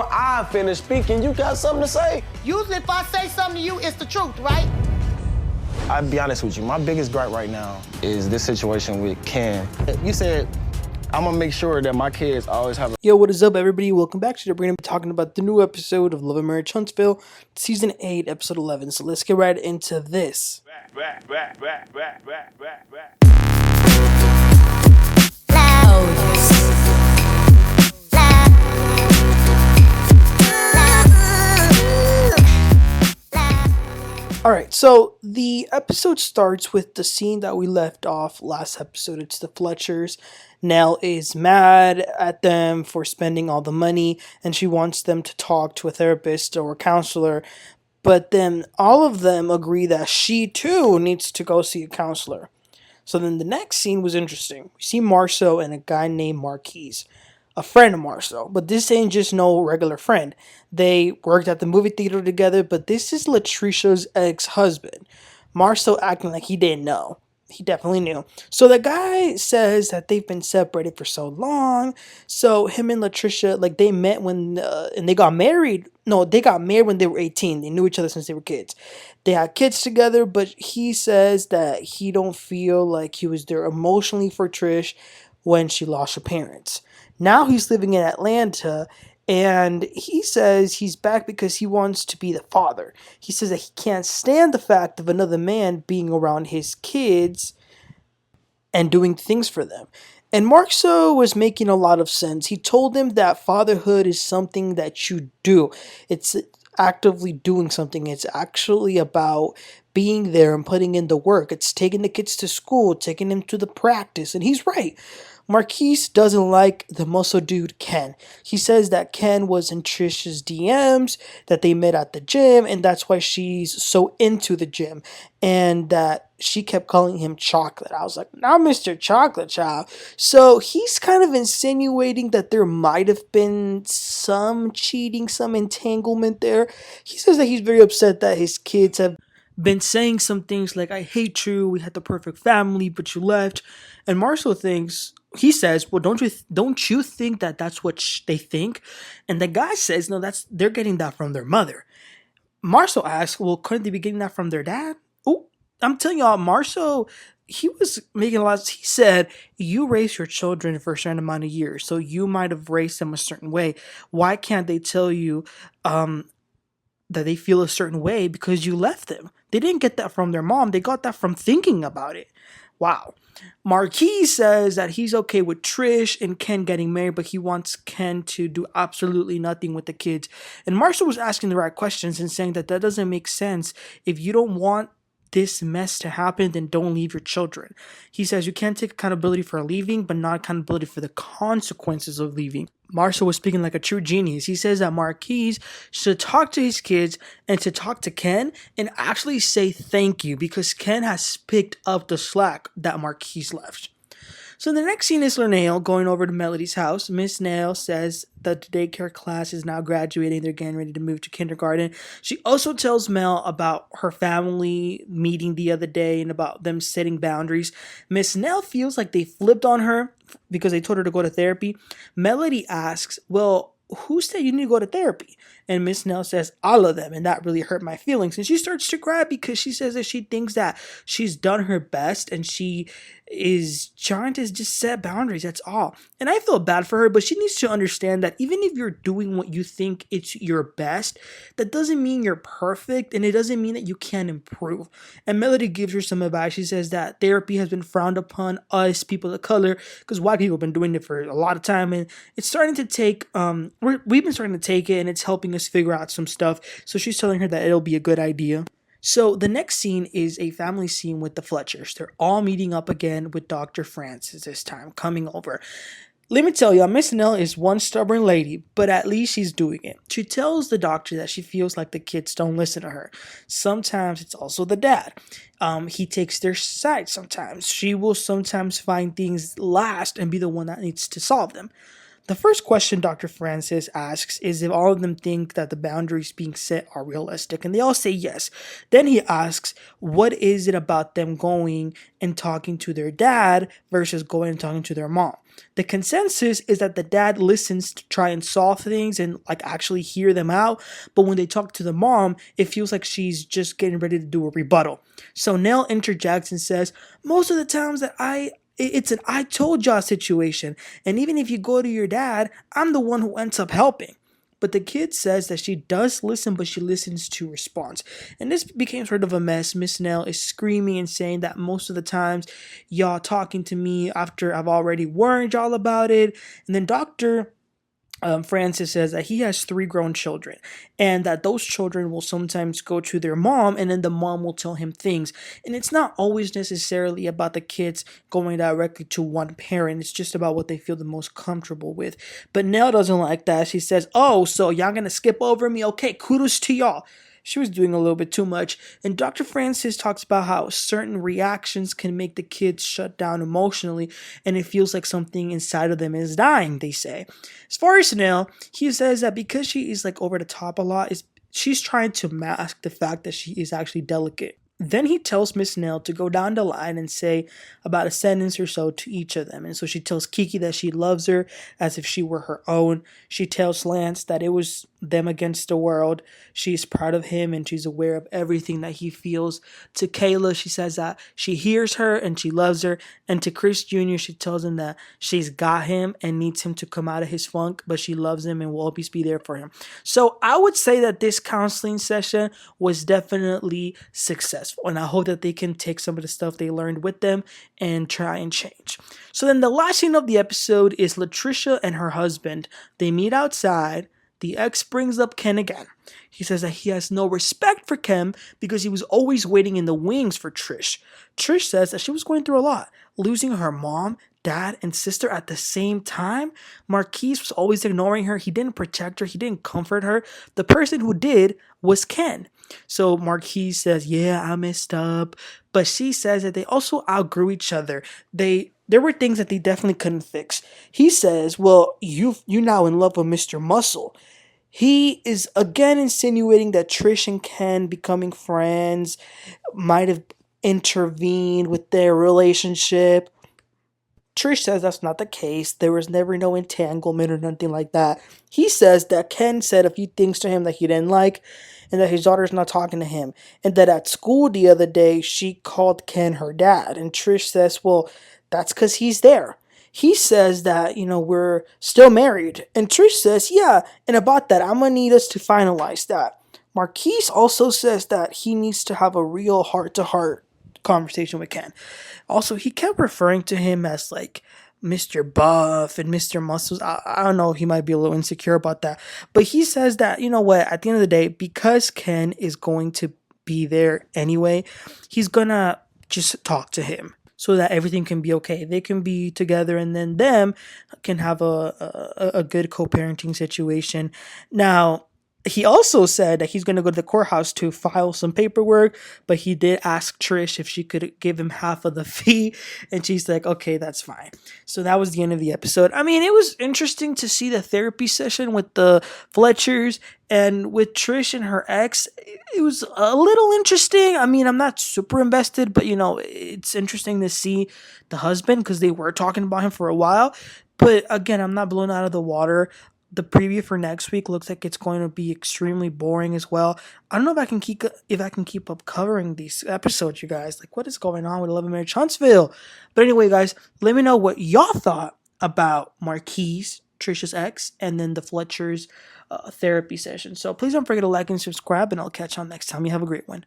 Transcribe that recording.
I finish speaking, you got something to say? Usually if I say something to you, it's the truth, right? I'll be honest with you, my biggest gripe right now is this situation with Ken. You said, I'm gonna make sure that my kids always have a... Yo, what is up, everybody? Welcome back. Today we're going to be talking about the new episode of LAMH Huntsville, Season 8, Episode 11. So let's get right into this. Alright, so the episode starts with the scene that we left off last episode. It's the Fletchers. Nell is mad at them for spending all the money, and she wants them to talk to a therapist or a counselor. But then all of them agree that she too needs to go see a counselor. So then the next scene was interesting. We see Marsau and a guy named Marquise, a friend of Marsau, but this ain't just no regular friend. They worked at the movie theater together, but this is Latricia's ex-husband. Marsau acting like he didn't know. He definitely knew. So the guy says that they've been separated for so long. So him and Latricia, like, they met when, and they got married. No, they got married when they were 18. They knew each other since they were kids. They had kids together, but he says that he don't feel like he was there emotionally for Trish when she lost her parents. Now he's living in Atlanta, and he says he's back because he wants to be the father. He says that he can't stand the fact of another man being around his kids and doing things for them. And Marsau was making a lot of sense. He told him that fatherhood is something that you do. It's actively doing something. It's actually about being there and putting in the work. It's taking the kids to school, taking them to the practice. And he's right. Marquise doesn't like the muscle dude Ken. He says that Ken was in Trish's DMs, that they met at the gym, and that's why she's so into the gym, and that she kept calling him Chocolate. I was like, now Mr. Chocolate Child. So he's kind of insinuating that there might have been some cheating, some entanglement there. He says that he's very upset that his kids have been saying some things like, I hate you, we had the perfect family, but you left. And Marsau thinks, he says, well, don't you think that that's what they think? And the guy says, no, they're getting that from their mother. Marsau asks, well, couldn't they be getting that from their dad? Oh, I'm telling y'all, Marsau, he was making a lot of, he said, you raise your children for a certain amount of years, so you might have raised them a certain way. Why can't they tell you that they feel a certain way because you left them? They didn't get that from their mom. They got that from thinking about it. Wow. Marquise says that he's okay with Trish and Ken getting married, but he wants Ken to do absolutely nothing with the kids. And Marsau was asking the right questions and saying that doesn't make sense. If you don't want this mess to happen, then don't leave your children. He says you can't take accountability for leaving, but not accountability for the consequences of leaving. Marsau was speaking like a true genius. He says that Marquise should talk to his kids and to talk to Ken and actually say thank you because Ken has picked up the slack that Marquise left. So the next scene is Nell going over to Melody's house. Miss Nell says that the daycare class is now graduating. They're getting ready to move to kindergarten. She also tells Mel about her family meeting the other day and about them setting boundaries. Miss Nell feels like they flipped on her because they told her to go to therapy. Melody asks, well, who said you need to go to therapy? And Miss Nell says, all of them. And that really hurt my feelings. And she starts to cry because she says that she thinks that she's done her best and she is trying to just set boundaries. That's all. And I feel bad for her, but she needs to understand that even if you're doing what you think it's your best, that doesn't mean you're perfect and it doesn't mean that you can't improve. And Melody gives her some advice. She says that therapy has been frowned upon us people of color because white people have been doing it for a lot of time, and it's starting to take we've been starting to take it and it's helping us figure out some stuff. So she's telling her that it'll be a good idea. So the next scene is a family scene with the Fletchers. They're all meeting up again with Dr. Francis this time, coming over. Let me tell you, Miss Nell is one stubborn lady, but at least she's doing it. She tells the doctor that she feels like the kids don't listen to her. Sometimes it's also the dad. He takes their side sometimes. She will sometimes find things last and be the one that needs to solve them. The first question Dr. Francis asks is if all of them think that the boundaries being set are realistic, and they all say yes. Then he asks, what is it about them going and talking to their dad versus going and talking to their mom? The consensus is that the dad listens to try and solve things and like actually hear them out, but when they talk to the mom, it feels like she's just getting ready to do a rebuttal. So Nell interjects and says, most of the times that it's an I told y'all situation, and even if you go to your dad, I'm the one who ends up helping. But the kid says that she does listen, but she listens to response. And this became sort of a mess. Miss Nell is screaming and saying that most of the times y'all talking to me after I've already warned y'all about it. And then Dr. Francis says that he has 3 grown children and that those children will sometimes go to their mom and then the mom will tell him things. And it's not always necessarily about the kids going directly to one parent. It's just about what they feel the most comfortable with. But Nell doesn't like that. She says, oh, so y'all gonna skip over me? Okay, kudos to y'all. She was doing a little bit too much. And Dr. Francis talks about how certain reactions can make the kids shut down emotionally, and it feels like something inside of them is dying, they say. As far as Nell, he says that because she is like over the top a lot, she's trying to mask the fact that she is actually delicate. Then he tells Miss Nell to go down the line and say about a sentence or so to each of them. And so she tells Keke that she loves her as if she were her own. She tells Lance that it was them against the world. She's proud of him and she's aware of everything that he feels. To Kayla, she says that she hears her and she loves her. And to Chris Jr., she tells him that she's got him and needs him to come out of his funk, but she loves him and will always be there for him. So I would say that this counseling session was definitely successful. And I hope that they can take some of the stuff they learned with them and try and change. So then the last scene of the episode is Latricia and her husband. They meet outside. The ex brings up Ken again. He says that he has no respect for Ken because he was always waiting in the wings for Trish. Trish says that she was going through a lot, losing her mom, dad, and sister at the same time. Marquise was always ignoring her. He didn't protect her. He didn't comfort her. The person who did was Ken. So Marquise says, yeah, I messed up. But she says that they also outgrew each other. There were things that they definitely couldn't fix. He says, well, you're now in love with Mr. Muscle. He is again insinuating that Trish and Ken becoming friends might have intervened with their relationship. Trish says that's not the case. There was never no entanglement or nothing like that. He says that Ken said a few things to him that he didn't like and that his daughter's not talking to him. And that at school the other day, she called Ken her dad. And Trish says, well, that's because he's there. He says that, we're still married. And Trish says, yeah, and about that, I'm going to need us to finalize that. Marquise also says that he needs to have a real heart-to-heart conversation with Ken. Also, he kept referring to him as like Mr. Buff and Mr. Muscles. I don't know, he might be a little insecure about that. But he says that, you know what, at the end of the day, because Ken is going to be there anyway, he's going to just talk to him so that everything can be okay. They can be together and then them can have a good co-parenting situation. Now, he also said that he's going to go to the courthouse to file some paperwork, but he did ask Trish if she could give him half of the fee, and she's like, okay, that's fine. So that was the end of the episode. I mean, it was interesting to see the therapy session with the Fletchers, and with Trish and her ex, it was a little interesting. I mean, I'm not super invested, but, it's interesting to see the husband because they were talking about him for a while. But again, I'm not blown out of the water. The preview for next week looks like it's going to be extremely boring as well. I don't know if I can keep up covering these episodes, you guys. Like, what is going on with 11 Marriage Huntsville? But anyway, guys, let me know what y'all thought about Marquise, Trisha's ex, and then the Fletcher's therapy session. So please don't forget to like and subscribe, and I'll catch y'all next time. You have a great one.